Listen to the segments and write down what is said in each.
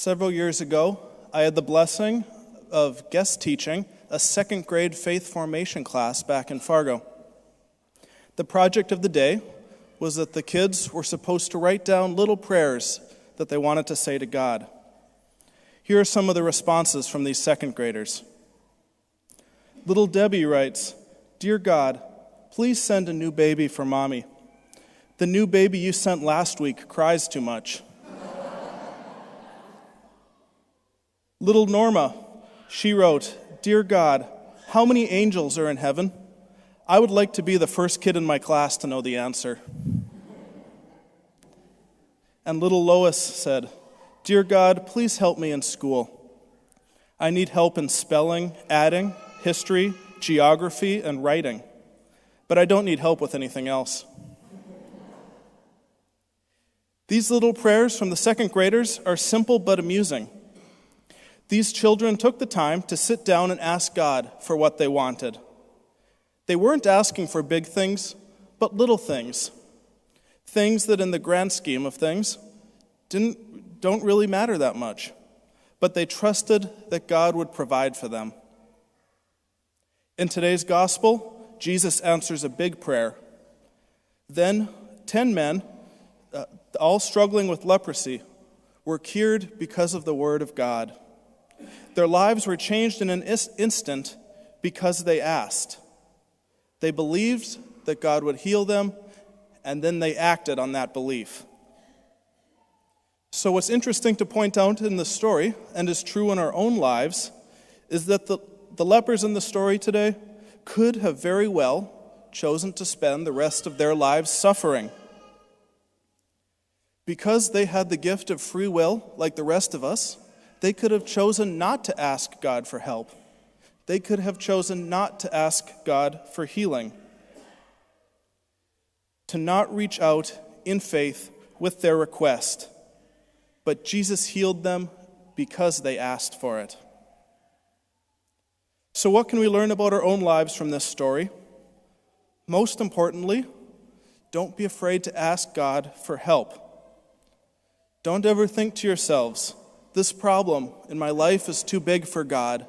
Several years ago, I had the blessing of guest teaching a second grade faith formation class back in Fargo. The project of the day was that the kids were supposed to write down little prayers that they wanted to say to God. Here are some of the responses from these second graders. Little Debbie writes, "Dear God, please send a new baby for Mommy. The new baby you sent last week cries too much." Little Norma, she wrote, "Dear God, how many angels are in heaven? I would like to be the first kid in my class to know the answer." And little Lois said, "Dear God, please help me in school. I need help in spelling, adding, history, geography, and writing. But I don't need help with anything else." These little prayers from the second graders are simple but amusing. These children took the time to sit down and ask God for what they wanted. They weren't asking for big things, but little things. Things that in the grand scheme of things don't really matter that much. But they trusted that God would provide for them. In today's gospel, Jesus answers a big prayer. Then 10 men, all struggling with leprosy, were cured because of the word of God. Their lives were changed in an instant because they asked. They believed that God would heal them, and then they acted on that belief. So what's interesting to point out in the story, and is true in our own lives, is that the lepers in the story today could have very well chosen to spend the rest of their lives suffering. Because they had the gift of free will, like the rest of us, they could have chosen not to ask God for help. They could have chosen not to ask God for healing, to not reach out in faith with their request. But Jesus healed them because they asked for it. So what can we learn about our own lives from this story? Most importantly, don't be afraid to ask God for help. Don't ever think to yourselves, "This problem in my life is too big for God,"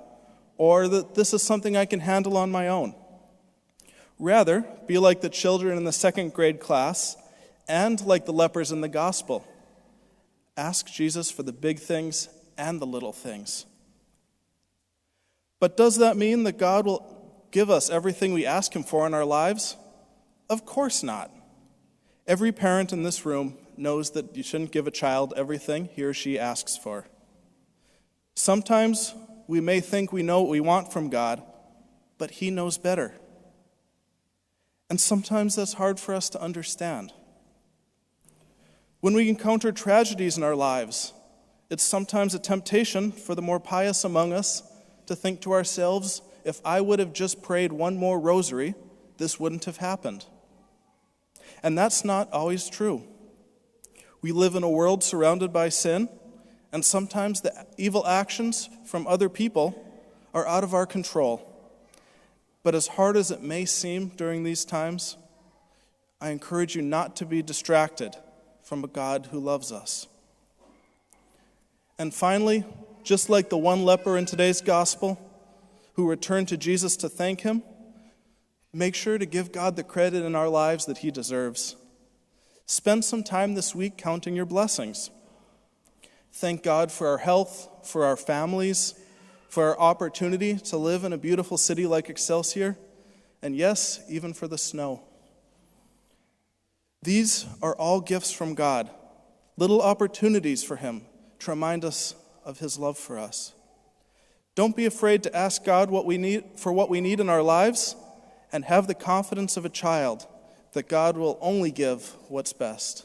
or that this is something I can handle on my own. Rather, be like the children in the second grade class and like the lepers in the gospel. Ask Jesus for the big things and the little things. But does that mean that God will give us everything we ask Him for in our lives? Of course not. Every parent in this room knows that you shouldn't give a child everything he or she asks for. Sometimes we may think we know what we want from God, but He knows better. And sometimes that's hard for us to understand. When we encounter tragedies in our lives, it's sometimes a temptation for the more pious among us to think to ourselves, if I would have just prayed one more rosary, this wouldn't have happened. And that's not always true. We live in a world surrounded by sin, and sometimes the evil actions from other people are out of our control. But as hard as it may seem during these times, I encourage you not to be distracted from a God who loves us. And finally, just like the one leper in today's gospel who returned to Jesus to thank Him, make sure to give God the credit in our lives that He deserves. Spend some time this week counting your blessings. Thank God for our health, for our families, for our opportunity to live in a beautiful city like Excelsior, and yes, even for the snow. These are all gifts from God, little opportunities for Him to remind us of His love for us. Don't be afraid to ask God what we need in our lives, and have the confidence of a child that God will only give what's best.